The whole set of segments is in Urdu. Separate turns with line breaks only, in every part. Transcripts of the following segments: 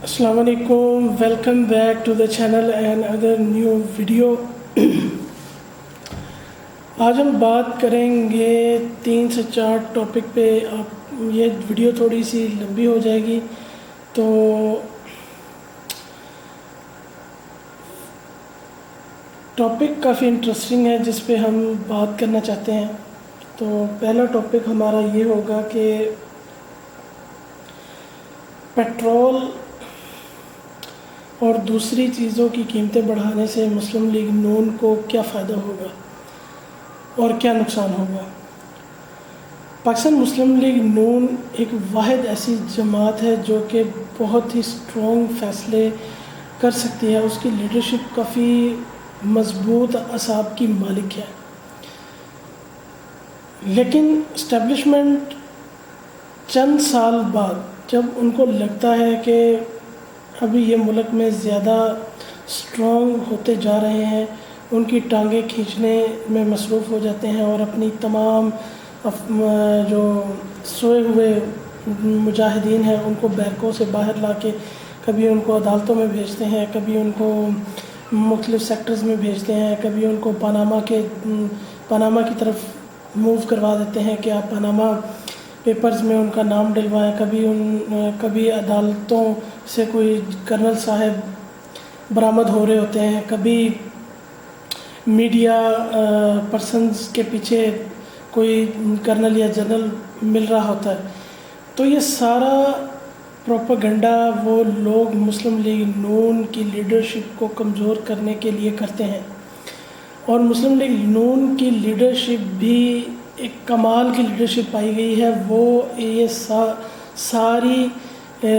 السلام علیکم، welcome back to the channel and other new video. آج ہم بات کریں گے 3 سے 4 ٹاپک پہ۔ یہ ویڈیو تھوڑی سی لمبی ہو جائے گی، تو ٹاپک کافی انٹرسٹنگ ہے جس پہ ہم بات کرنا چاہتے ہیں۔ تو پہلا ٹاپک ہمارا یہ ہوگا کہ پیٹرول اور دوسری چیزوں کی قیمتیں بڑھانے سے مسلم لیگ نون کو کیا فائدہ ہوگا اور کیا نقصان ہوگا۔ پاکستان مسلم لیگ نون ایک واحد ایسی جماعت ہے جو کہ بہت ہی اسٹرانگ فیصلے کر سکتی ہے۔ اس کی لیڈرشپ کافی مضبوط اعصاب کی مالک ہے، لیکن اسٹیبلشمنٹ چند سال بعد جب ان کو لگتا ہے کہ ابھی یہ ملک میں زیادہ اسٹرانگ ہوتے جا رہے ہیں، ان کی ٹانگیں کھینچنے میں مصروف ہو جاتے ہیں اور اپنی تمام جو سوئے ہوئے مجاہدین ہیں ان کو بیرکوں سے باہر لا کے کبھی ان کو عدالتوں میں بھیجتے ہیں، کبھی ان کو مختلف سیکٹرز میں بھیجتے ہیں، کبھی ان کو پاناما کی طرف موو کروا دیتے ہیں کہ آپ پاناما پیپرز میں ان کا نام ڈلوائیں۔ کبھی عدالتوں سے کوئی کرنل صاحب برآمد ہو رہے ہوتے ہیں، کبھی میڈیا پرسنز کے پیچھے کوئی کرنل یا جنرل مل رہا ہوتا ہے۔ تو یہ سارا پروپیگنڈا وہ لوگ مسلم لیگ نون کی لیڈرشپ کو کمزور کرنے کے لیے کرتے ہیں، اور مسلم لیگ نون کی لیڈرشپ بھی ایک کمال کی لیڈرشپ پائی گئی ہے۔ وہ یہ ساری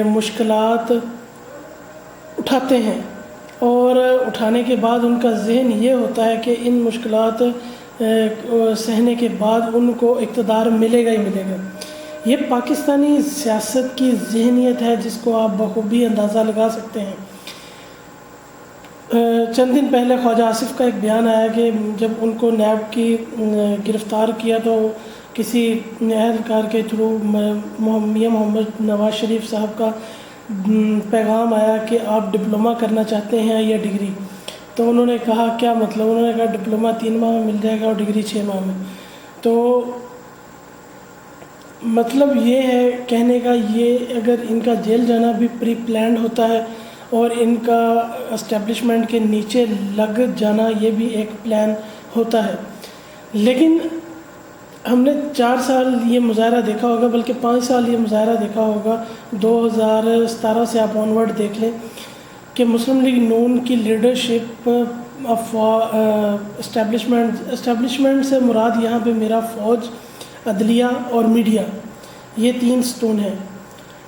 مشکلات اٹھاتے ہیں، اور اٹھانے کے بعد ان کا ذہن یہ ہوتا ہے کہ ان مشکلات سہنے کے بعد ان کو اقتدار ملے گا ہی ملے گا۔ یہ پاکستانی سیاست کی ذہنیت ہے جس کو آپ بخوبی اندازہ لگا سکتے ہیں۔ چند دن پہلے خواجہ آصف کا ایک بیان آیا کہ جب ان کو نیب کی گرفتار کیا تو کسی اہلکار کے تھرو میاں محمد نواز شریف صاحب کا پیغام آیا کہ آپ ڈپلومہ کرنا چاہتے ہیں یا ڈگری۔ تو انہوں نے کہا کیا مطلب؟ انہوں نے کہا ڈپلومہ 3 ماہ میں مل جائے گا اور ڈگری 6 ماہ میں۔ تو مطلب یہ ہے کہنے کا، یہ اگر ان کا جیل جانا بھی پری پلانڈ ہوتا ہے اور ان کا اسٹیبلشمنٹ کے نیچے لگ جانا یہ بھی ایک پلان ہوتا ہے، لیکن ہم نے 4 سال یہ مظاہرہ دیکھا ہوگا، بلکہ 5 سال یہ مظاہرہ دیکھا ہوگا، 2017 سے آپ آن ورڈ دیکھ لیں کہ مسلم لیگ نون کی لیڈرشپ اسٹیبلشمنٹ سے مراد یہاں پہ میرا فوج، عدلیہ اور میڈیا، یہ 3 ستون ہیں،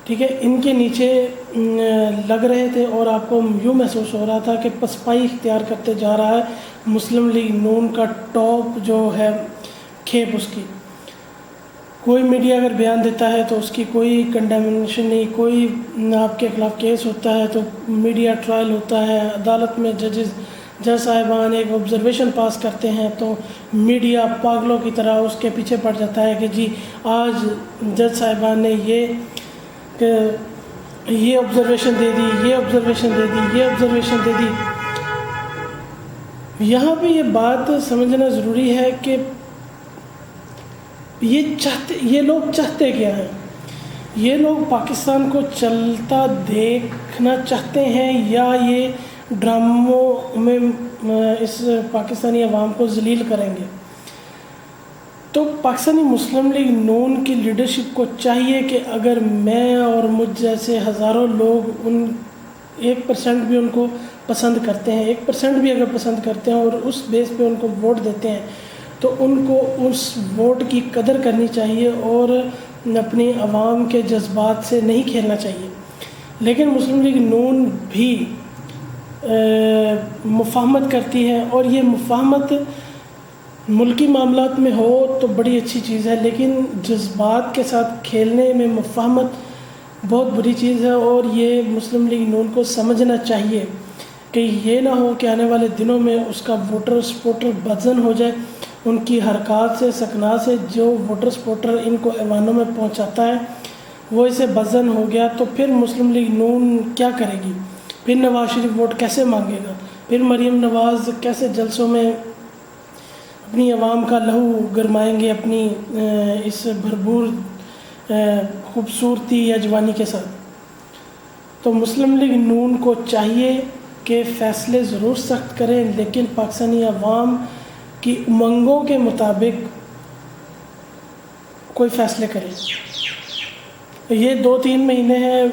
ٹھیک ہے، ان کے نیچے لگ رہے تھے، اور آپ کو یوں محسوس ہو رہا تھا کہ پسپائی اختیار کرتے جا رہا ہے مسلم لیگ نون کا ٹاپ جو ہے کھیپ اس کی۔ کوئی میڈیا اگر بیان دیتا ہے تو اس کی کوئی کنڈیمنیشن نہیں، کوئی آپ کے خلاف کیس ہوتا ہے تو میڈیا ٹرائل ہوتا ہے، عدالت میں جج صاحبان ایک آبزرویشن پاس کرتے ہیں تو میڈیا پاگلوں کی طرح اس کے پیچھے پڑ جاتا ہے کہ جی آج جج صاحبان نے یہ آبزرویشن دے دی، یہ آبزرویشن دے دی، یہ آبزرویشن دے دی۔ یہاں پہ یہ بات سمجھنا ضروری ہے کہ یہ لوگ چاہتے کیا ہیں۔ یہ لوگ پاکستان کو چلتا دیکھنا چاہتے ہیں یا یہ ڈراموں میں اس پاکستانی عوام کو ذلیل کریں گے؟ تو پاکستانی مسلم لیگ نون کی لیڈرشپ کو چاہیے کہ اگر میں اور مجھ جیسے ہزاروں لوگ 1% بھی ان کو پسند کرتے ہیں، 1% بھی اگر پسند کرتے ہیں اور اس بیس پہ ان کو ووٹ دیتے ہیں، تو ان کو اس ووٹ کی قدر کرنی چاہیے اور اپنی عوام کے جذبات سے نہیں کھیلنا چاہیے۔ لیکن مسلم لیگ نون بھی مفاہمت کرتی ہے، اور یہ مفاہمت ملکی معاملات میں ہو تو بڑی اچھی چیز ہے، لیکن جذبات کے ساتھ کھیلنے میں مفاہمت بہت بری چیز ہے، اور یہ مسلم لیگ نون کو سمجھنا چاہیے کہ یہ نہ ہو کہ آنے والے دنوں میں اس کا ووٹر سپورٹر بدزن ہو جائے۔ ان کی حرکات سے، سکنات سے جو ووٹر سپورٹر ان کو ایوانوں میں پہنچاتا ہے، وہ اسے بزن ہو گیا تو پھر مسلم لیگ نون کیا کرے گی؟ پھر نواز شریف ووٹ کیسے مانگے گا؟ پھر مریم نواز کیسے جلسوں میں اپنی عوام کا لہو گرمائیں گے اپنی اس بھرپور خوبصورتی یا جوانی کے ساتھ؟ تو مسلم لیگ نون کو چاہیے کہ فیصلے ضرور سخت کریں، لیکن پاکستانی عوام کی امنگوں کے مطابق کوئی فیصلے کریں۔ یہ 2-3 مہینے ہیں،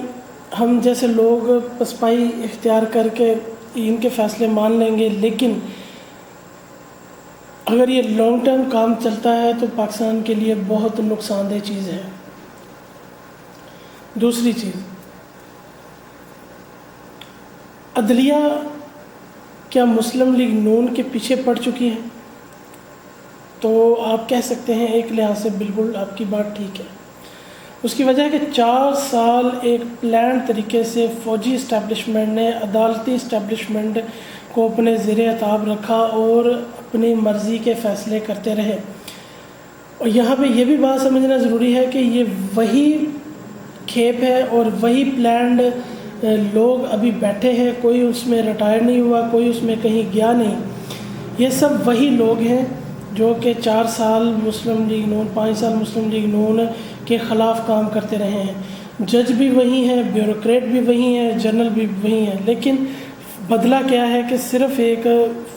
ہم جیسے لوگ پسپائی اختیار کر کے ان کے فیصلے مان لیں گے، لیکن اگر یہ لانگ ٹرم کام چلتا ہے تو پاکستان کے لیے بہت نقصان دہ چیز ہے۔ دوسری چیز، عدلیہ کیا مسلم لیگ نون کے پیچھے پڑ چکی ہے؟ تو آپ کہہ سکتے ہیں ایک لحاظ سے بالکل آپ کی بات ٹھیک ہے۔ اس کی وجہ ہے کہ 4 سال ایک پلان طریقے سے فوجی اسٹیبلشمنٹ نے عدالتی اسٹیبلشمنٹ کو اپنے زیر اطاعت رکھا اور اپنی مرضی کے فیصلے کرتے رہے۔ اور یہاں پہ یہ بھی بات سمجھنا ضروری ہے کہ یہ وہی کھیپ ہے اور وہی پلانڈ لوگ ابھی بیٹھے ہیں، کوئی اس میں ریٹائر نہیں ہوا، کوئی اس میں کہیں گیا نہیں۔ یہ سب وہی لوگ ہیں جو کہ 4 سال مسلم لیگ نون، 5 سال مسلم لیگ نون کے خلاف کام کرتے رہے ہیں۔ جج بھی وہی ہیں، بیوروکریٹ بھی وہی ہیں، جنرل بھی وہی ہیں، لیکن بدلہ کیا ہے کہ صرف ایک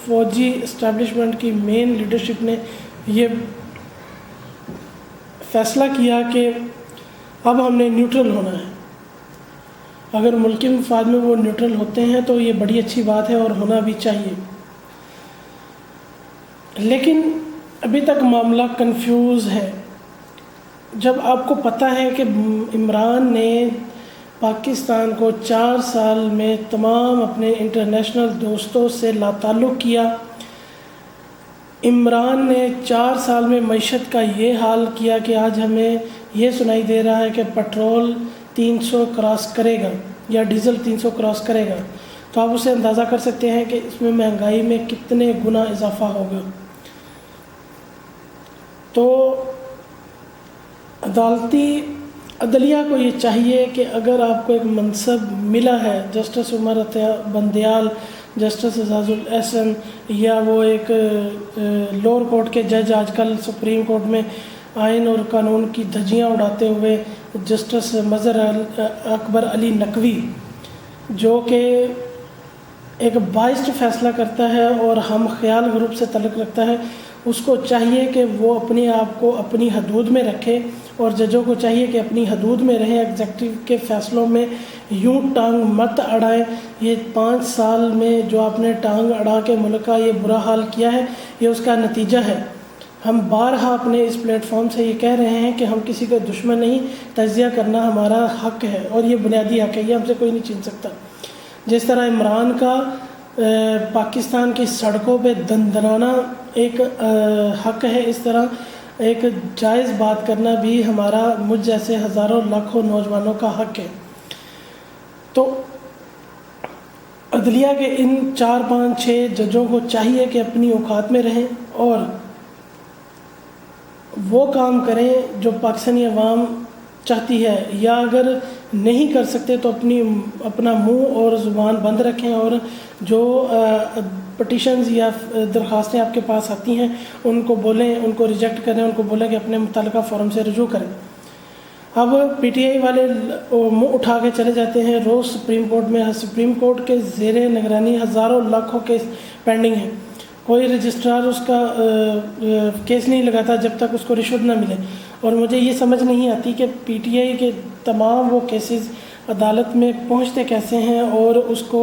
فوجی اسٹیبلشمنٹ کی مین لیڈرشپ نے یہ فیصلہ کیا کہ اب ہم نے نیوٹرل ہونا ہے۔ اگر ملکی مفاد میں وہ نیوٹرل ہوتے ہیں تو یہ بڑی اچھی بات ہے اور ہونا بھی چاہیے، لیکن ابھی تک معاملہ کنفیوز ہے۔ جب آپ کو پتہ ہے کہ عمران نے پاکستان کو 4 سال میں تمام اپنے انٹرنیشنل دوستوں سے لا تعلق کیا، عمران نے 4 سال میں معیشت کا یہ حال کیا کہ آج ہمیں یہ سنائی دے رہا ہے کہ پٹرول 300 کراس کرے گا یا ڈیزل 300 کراس کرے گا، تو آپ اسے اندازہ کر سکتے ہیں کہ اس میں مہنگائی میں کتنے گنا اضافہ ہوگا۔ تو عدلیہ کو یہ چاہیے کہ اگر آپ کو ایک منصب ملا ہے، جسٹس عمر عطیہ بندیال، جسٹس اعجاز الاحسن، یا وہ ایک لوور کورٹ کے جج آج کل سپریم کورٹ میں آئین اور قانون کی دھجیاں اڑاتے ہوئے جسٹس مظہر اکبر علی نقوی، جو کہ ایک باعث فیصلہ کرتا ہے اور ہم خیال گروپ سے تعلق رکھتا ہے، اس کو چاہیے کہ وہ اپنے آپ کو اپنی حدود میں رکھے، اور ججوں کو چاہیے کہ اپنی حدود میں رہیں، ایگزیکٹو کے فیصلوں میں یوں ٹانگ مت اڑائیں۔ یہ 5 سال میں جو آپ نے ٹانگ اڑا کے ملک کا یہ برا حال کیا ہے، یہ اس کا نتیجہ ہے۔ ہم بارہا اپنے اس پلیٹ فارم سے یہ کہہ رہے ہیں کہ ہم کسی کا دشمن نہیں، تجزیہ کرنا ہمارا حق ہے اور یہ بنیادی حق ہے، یہ ہم سے کوئی نہیں چھین سکتا۔ جس طرح عمران کا پاکستان کی سڑکوں پہ دندنانا ایک حق ہے، اس طرح ایک جائز بات کرنا بھی ہمارا، مجھ جیسے ہزاروں لاکھوں نوجوانوں کا حق ہے۔ تو عدلیہ کے ان 4-5-6 ججوں کو چاہیے کہ اپنی اوقات میں رہیں اور وہ کام کریں جو پاکستانی عوام چاہتی ہے، یا اگر نہیں کر سکتے تو اپنا منہ اور زبان بند رکھیں، اور جو پٹیشنز یا درخواستیں آپ کے پاس آتی ہیں ان کو بولیں، ان کو ریجیکٹ کریں، ان کو بولیں کہ اپنے متعلقہ فورم سے رجوع کریں۔ اب پی ٹی آئی والے منہ اٹھا کے چلے جاتے ہیں روز سپریم کورٹ میں، سپریم کورٹ کے زیر نگرانی ہزاروں لاکھوں کیس پینڈنگ ہیں، کوئی رجسٹرار اس کا کیس نہیں لگاتا جب تک اس کو رشوت نہ ملے۔ اور مجھے یہ سمجھ نہیں آتی کہ پی ٹی آئی کے تمام وہ کیسز عدالت میں پہنچتے کیسے ہیں اور اس کو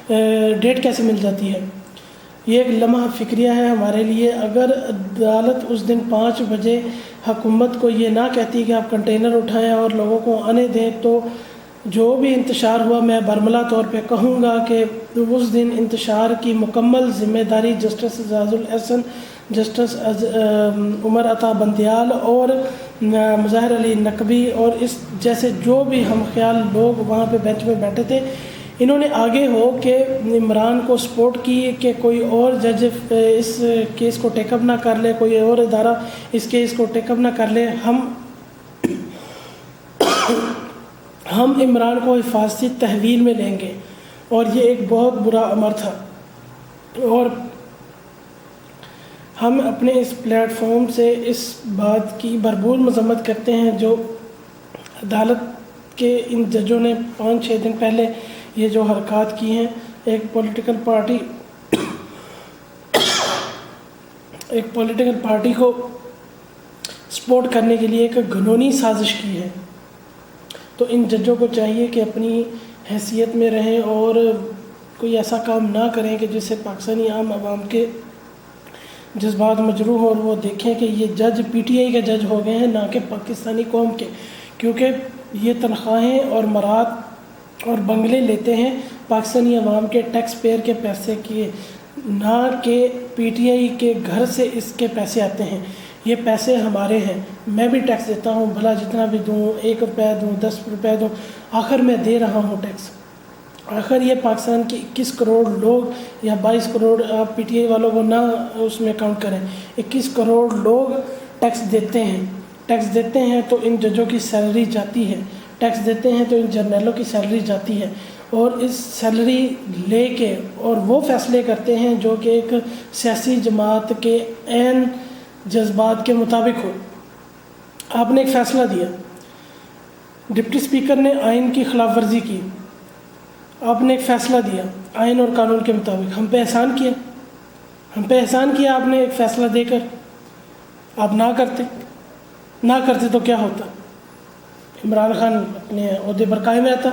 ڈیٹ کیسے مل جاتی ہے۔ یہ ایک لمحہ فکریہ ہے ہمارے لیے۔ اگر عدالت اس دن 5 بجے حکومت کو یہ نہ کہتی کہ آپ کنٹینر اٹھائیں اور لوگوں کو آنے دیں، تو جو بھی انتشار ہوا میں برملا طور پہ کہوں گا کہ اس دن انتشار کی مکمل ذمہ داری جسٹس اعجاز الاحسن، جسٹس عمر عطیہ بندیال اور مظہر علی نقوی اور اس جیسے جو بھی ہم خیال لوگ وہاں پہ بینچ میں بیٹھے تھے، انہوں نے آگے ہو کے عمران کو سپورٹ کی کہ کوئی اور جج اس کیس کو ٹیک اپ نہ کر لے، کوئی اور ادارہ اس کیس کو ٹیک اپ نہ کر لے۔ ہم ہم عمران کو حفاظتی تحویل میں لیں گے، اور یہ ایک بہت برا امر تھا، اور ہم اپنے اس پلیٹ فارم سے اس بات کی بھرپور مذمت کرتے ہیں جو عدالت کے ان ججوں نے 5-6 دن پہلے یہ جو حرکات کی ہیں، ایک پولیٹیکل پارٹی کو سپورٹ کرنے کے لیے ایک گھنونی سازش کی ہے۔ تو ان ججوں کو چاہیے کہ اپنی حیثیت میں رہیں اور کوئی ایسا کام نہ کریں کہ جس سے پاکستانی عام عوام کے جذبات مجروح ہوں، اور وہ دیکھیں کہ یہ جج پی ٹی آئی کے جج ہو گئے ہیں، نہ کہ پاکستانی قوم کے، کیونکہ یہ تنخواہیں اور مراد اور بنگلے لیتے ہیں پاکستانی عوام کے ٹیکس پیئر کے پیسے کی، نہ کہ پی ٹی آئی کے گھر سے اس کے پیسے آتے ہیں۔ یہ پیسے ہمارے ہیں، میں بھی ٹیکس دیتا ہوں، بھلا جتنا بھی دوں، 1 روپے دوں، 10 روپے دوں، آخر میں دے رہا ہوں ٹیکس۔ آخر یہ پاکستان کے 21 کروڑ لوگ یا 22 کروڑ، آپ پی ٹی آئی والوں کو نہ اس میں کاؤنٹ کریں، 21 کروڑ لوگ ٹیکس دیتے ہیں تو ان ججوں کی سیلری جاتی ہے، ٹیکس دیتے ہیں تو ان جرنیلوں کی سیلری جاتی ہے، اور اس سیلری لے کے اور وہ فیصلے کرتے ہیں جو کہ ایک سیاسی جماعت کے عین جذبات کے مطابق ہو۔ آپ نے ایک فیصلہ دیا، ڈپٹی اسپیکر نے آئین کی خلاف ورزی کی، آپ نے ایک فیصلہ دیا آئین اور قانون کے مطابق، ہم پہ احسان کیا آپ نے ایک فیصلہ دے کر، آپ نہ کرتے تو کیا ہوتا؟ عمران خان اپنے عہدے پر قائم رہتا،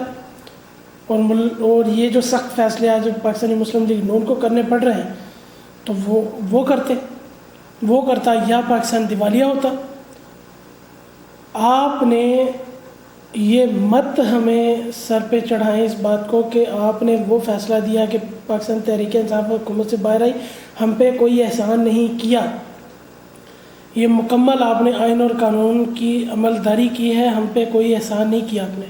اور یہ جو سخت فیصلے آج پاکستانی مسلم لیگ نون کو کرنے پڑ رہے ہیں تو وہ کرتا یا پاکستان دیوالیہ ہوتا۔ آپ نے یہ مت ہمیں سر پہ چڑھائیں اس بات کو کہ آپ نے وہ فیصلہ دیا کہ پاکستان تحریک انصاف حکومت سے باہر آئی، ہم پہ کوئی احسان نہیں کیا، یہ مکمل آپ نے آئین اور قانون کی عملداری کی ہے، ہم پہ کوئی احسان نہیں کیا آپ نے۔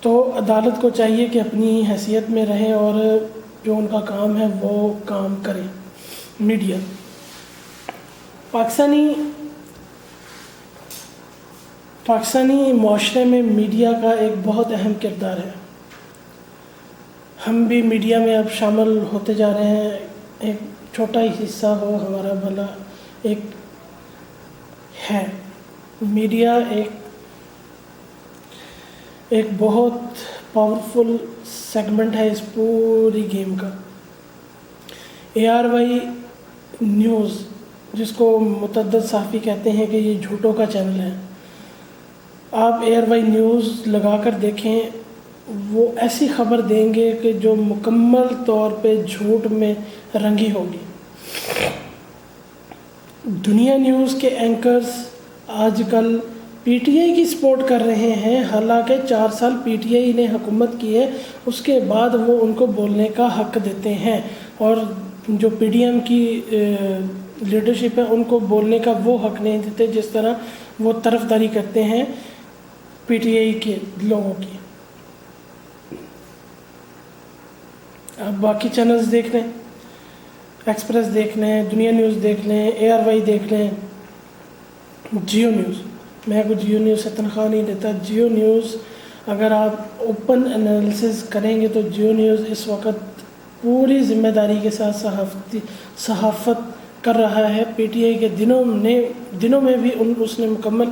تو عدالت کو چاہیے کہ اپنی حیثیت میں رہیں اور جو ان کا کام ہے وہ کام کریں۔ میڈیا، پاکستانی معاشرے میں میڈیا کا ایک بہت اہم کردار ہے، ہم بھی میڈیا میں اب شامل ہوتے جا رہے ہیں، ایک چھوٹا ہی حصہ ہو ہمارا بھلا ایک ہے۔ میڈیا ایک بہت پاورفل سیگمنٹ ہے اس پوری گیم کا۔ ARY نیوز، جس کو متعدد صحافی کہتے ہیں کہ یہ جھوٹوں کا چینل ہے، آپ ARY نیوز لگا کر دیکھیں، وہ ایسی خبر دیں گے کہ جو مکمل طور پہ جھوٹ میں رنگی ہوگی۔ دنیا نیوز کے اینکرز آج کل پی ٹی آئی کی سپورٹ کر رہے ہیں، حالانکہ 4 سال پی ٹی آئی نے حکومت کی ہے، اس کے بعد وہ ان کو بولنے کا حق دیتے ہیں، اور جو پی ڈی ایم کی لیڈرشپ ہے ان کو بولنے کا وہ حق نہیں دیتے جس طرح وہ طرفداری کرتے ہیں پی ٹی آئی کے لوگوں کی۔ آپ باقی چینلز دیکھ لیں، ایکسپریس دیکھ لیں، دنیا نیوز دیکھ لیں، ARY دیکھ لیں، جیو نیوز، میں کو جیو نیوز سے تنخواہ نہیں دیتا، جیو نیوز اگر آپ اوپن انالیسز کریں گے تو جیو نیوز اس وقت پوری ذمہ داری کے ساتھ صحافت کر رہا ہے۔ پی ٹی آئی کے دنوں میں بھی اس نے مکمل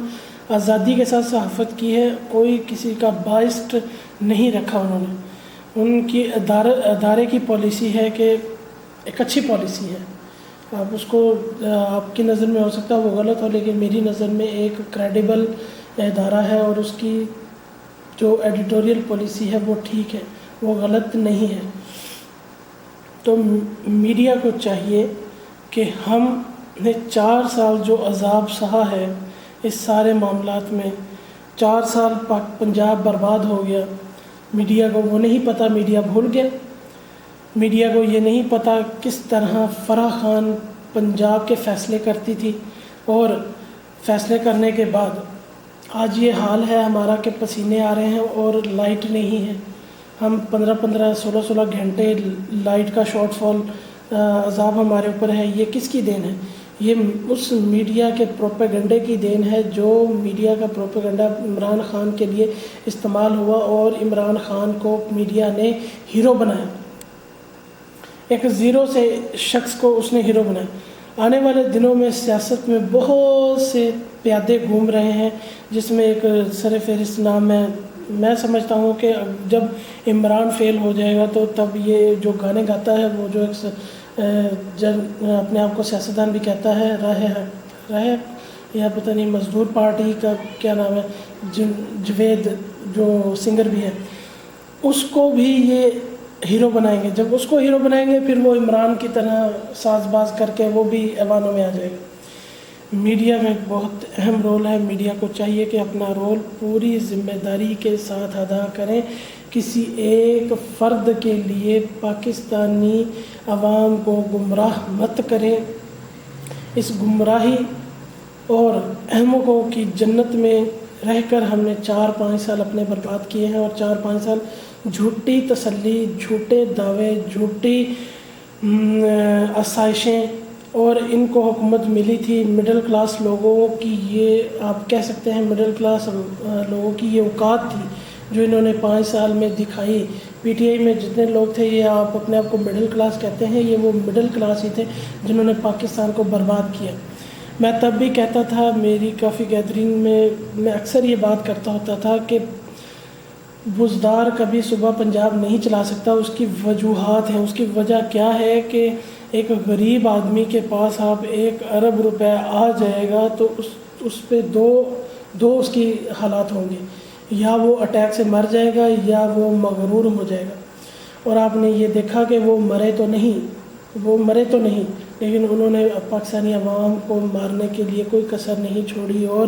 آزادی کے ساتھ صحافت کی ہے، کوئی کسی کا بائسڈ نہیں رکھا انہوں نے۔ ان کی ادارے کی پالیسی ہے کہ ایک اچھی پالیسی ہے، آپ اس کو آپ کی نظر میں ہو سکتا ہے وہ غلط ہو، لیکن میری نظر میں ایک کریڈیبل ادارہ ہے، اور اس کی جو ایڈیٹوریل پالیسی ہے وہ ٹھیک ہے، وہ غلط نہیں ہے۔ تو میڈیا کو چاہیے کہ ہم نے 4 سال جو عذاب سہا ہے اس سارے معاملات میں، 4 سال پنجاب برباد ہو گیا، میڈیا کو وہ نہیں پتہ، میڈیا بھول گیا، میڈیا کو یہ نہیں پتہ کس طرح فرح خان پنجاب کے فیصلے کرتی تھی، اور فیصلے کرنے کے بعد آج یہ حال ہے ہمارا کہ پسینے آ رہے ہیں اور لائٹ نہیں ہے، ہم 15 16 گھنٹے لائٹ کا شارٹ فال عذاب ہمارے اوپر ہے۔ یہ کس کی دین ہے؟ یہ اس میڈیا کے پروپیگنڈے کی دین ہے جو میڈیا کا پروپیگنڈا عمران خان کے لیے استعمال ہوا اور عمران خان کو میڈیا نے ہیرو بنایا، ایک زیرو سے شخص کو اس نے ہیرو بنایا۔ آنے والے دنوں میں سیاست میں بہت سے پیادے گھوم رہے ہیں جس میں ایک سر فہرست نام ہے۔ میں سمجھتا ہوں کہ جب عمران فیل ہو جائے گا تو تب یہ جو گانے گاتا ہے وہ جو ایک اپنے آپ کو سیاستدان بھی کہتا ہے، راہ یا پتہ نہیں مزدور پارٹی کا کیا نام ہے، جوید جو سنگر بھی ہے، اس کو بھی یہ ہیرو بنائیں گے۔ جب اس کو ہیرو بنائیں گے پھر وہ عمران کی طرح ساز باز کر کے وہ بھی ایوانوں میں آ جائے گا۔ میڈیا میں ایک بہت اہم رول ہے، میڈیا کو چاہیے کہ اپنا رول پوری ذمہ داری کے ساتھ ادا کریں، کسی ایک فرد کے لیے پاکستانی عوام کو گمراہ مت کریں۔ اس گمراہی اور احمقوں کی جنت میں رہ کر ہم نے 4-5 سال اپنے برباد کیے ہیں، اور 4-5 سال جھوٹی تسلی، جھوٹے دعوے، جھوٹی آسائشیں، اور ان کو حکومت ملی تھی مڈل کلاس لوگوں کی، یہ آپ کہہ سکتے ہیں مڈل کلاس لوگوں کی یہ اوقات تھی جو انہوں نے 5 سال میں دکھائی۔ پی ٹی آئی میں جتنے لوگ تھے یہ آپ اپنے آپ کو مڈل کلاس کہتے ہیں، یہ وہ مڈل کلاس ہی تھے جنہوں نے پاکستان کو برباد کیا۔ میں تب بھی کہتا تھا، میری کافی گیدرنگ میں اکثر یہ بات کرتا ہوتا تھا کہ بزدار کبھی صبح پنجاب نہیں چلا سکتا، اس کی وجوہات ہیں۔ اس کی وجہ کیا ہے کہ ایک غریب آدمی کے پاس آپ 1 ارب روپے آ جائے گا تو اس پہ دو اس کی حالات ہوں گے، یا وہ اٹیک سے مر جائے گا یا وہ مغرور ہو جائے گا۔ اور آپ نے یہ دیکھا کہ وہ مرے تو نہیں، لیکن انہوں نے پاکستانی عوام کو مارنے کے لیے کوئی کسر نہیں چھوڑی اور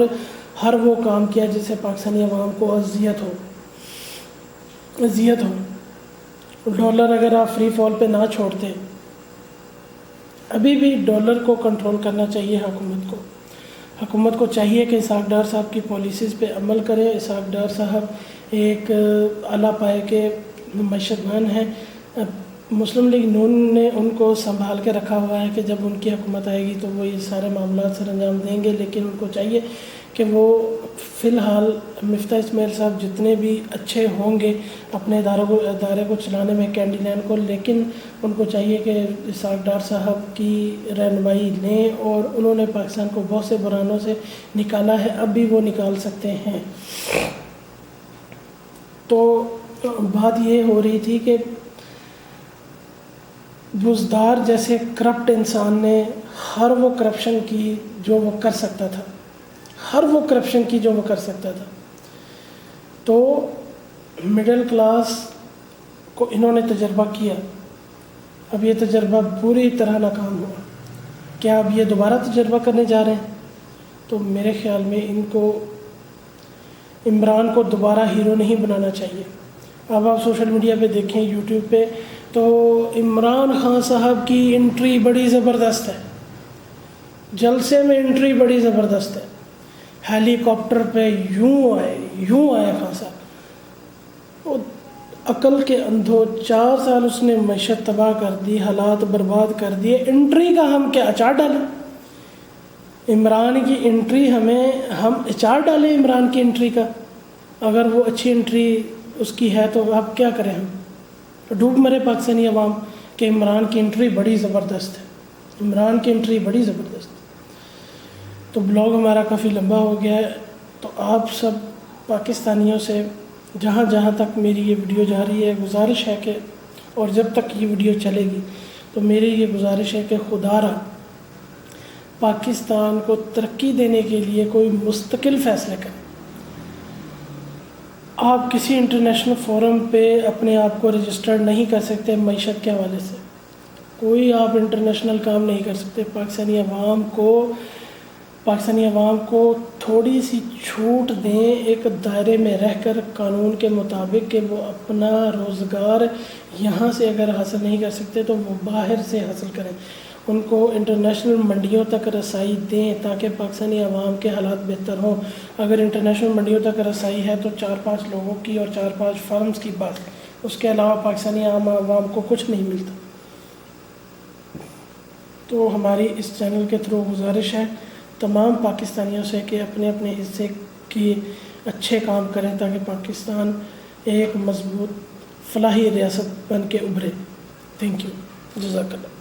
ہر وہ کام کیا جس سے پاکستانی عوام کو اذیت ہو۔ ڈالر اگر آپ فری فال پہ نہ چھوڑتے، ابھی بھی ڈالر کو کنٹرول کرنا چاہیے حکومت کو چاہیے کہ اسحاق ڈار صاحب کی پالیسیز پہ عمل کرے۔ اسحاق ڈار صاحب ایک اعلیٰ پائے کے معیشت دان ہیں، مسلم لیگ نون نے ان کو سنبھال کے رکھا ہوا ہے کہ جب ان کی حکومت آئے گی تو وہ یہ سارے معاملات سر انجام دیں گے، لیکن ان کو چاہیے کہ وہ فی الحال مفتاح اسماعیل صاحب جتنے بھی اچھے ہوں گے اپنے ادارے کو چلانے میں، کینڈی لین کو، لیکن ان کو چاہیے کہ اسحاق ڈار صاحب کی رہنمائی لیں، اور انہوں نے پاکستان کو بہت سے بحرانوں سے نکالا ہے، اب بھی وہ نکال سکتے ہیں۔ تو بات یہ ہو رہی تھی کہ بزدار جیسے کرپٹ انسان نے ہر وہ کرپشن کی جو وہ کر سکتا تھا، تو مڈل کلاس کو انہوں نے تجربہ کیا، اب یہ تجربہ پوری طرح ناکام ہوا۔ کیا اب یہ دوبارہ تجربہ کرنے جا رہے ہیں؟ تو میرے خیال میں ان کو عمران کو دوبارہ ہیرو نہیں بنانا چاہیے۔ اب آپ سوشل میڈیا پہ دیکھیں، یوٹیوب پہ، تو عمران خان صاحب کی انٹری بڑی زبردست ہے، جلسے میں انٹری بڑی زبردست ہے، ہیلی کاپٹر پہ یوں آئے خان صاحب، وہ عقل کے اندھو، 4 سال اس نے معیشت تباہ کر دی، حالات برباد کر دیے، انٹری کا ہم کیا اچار ڈالیں؟ عمران کی انٹری ہم اچار ڈالیں عمران کی انٹری کا؟ اگر وہ اچھی انٹری اس کی ہے تو اب کیا کریں ہم؟ ڈوب مرے پاکستانی عوام کہ عمران کی انٹری بڑی زبردست ہے، تو بلاگ ہمارا کافی لمبا ہو گیا ہے، تو آپ سب پاکستانیوں سے جہاں جہاں تک میری یہ ویڈیو جا رہی ہے گزارش ہے کہ، اور جب تک یہ ویڈیو چلے گی تو میری یہ گزارش ہے کہ خدا را پاکستان کو ترقی دینے کے لیے کوئی مستقل فیصلے کریں۔ آپ کسی انٹرنیشنل فورم پہ اپنے آپ کو رجسٹرڈ نہیں کر سکتے معیشت کے حوالے سے، کوئی آپ انٹرنیشنل کام نہیں کر سکتے۔ پاکستانی عوام کو تھوڑی سی چھوٹ دیں ایک دائرے میں رہ کر، قانون کے مطابق، کہ وہ اپنا روزگار یہاں سے اگر حاصل نہیں کر سکتے تو وہ باہر سے حاصل کریں، ان کو انٹرنیشنل منڈیوں تک رسائی دیں تاکہ پاکستانی عوام کے حالات بہتر ہوں۔ اگر انٹرنیشنل منڈیوں تک رسائی ہے تو 4-5 لوگوں کی اور 4-5 فرمز کی بات، اس کے علاوہ پاکستانی عام عوام کو کچھ نہیں ملتا۔ تو ہماری اس چینل کے تھرو گزارش ہے تمام پاکستانیوں سے کہ اپنے اپنے حصے کی اچھے کام کریں تاکہ پاکستان ایک مضبوط فلاحی ریاست بن کے ابھرے. Thank you. جزاک اللہ.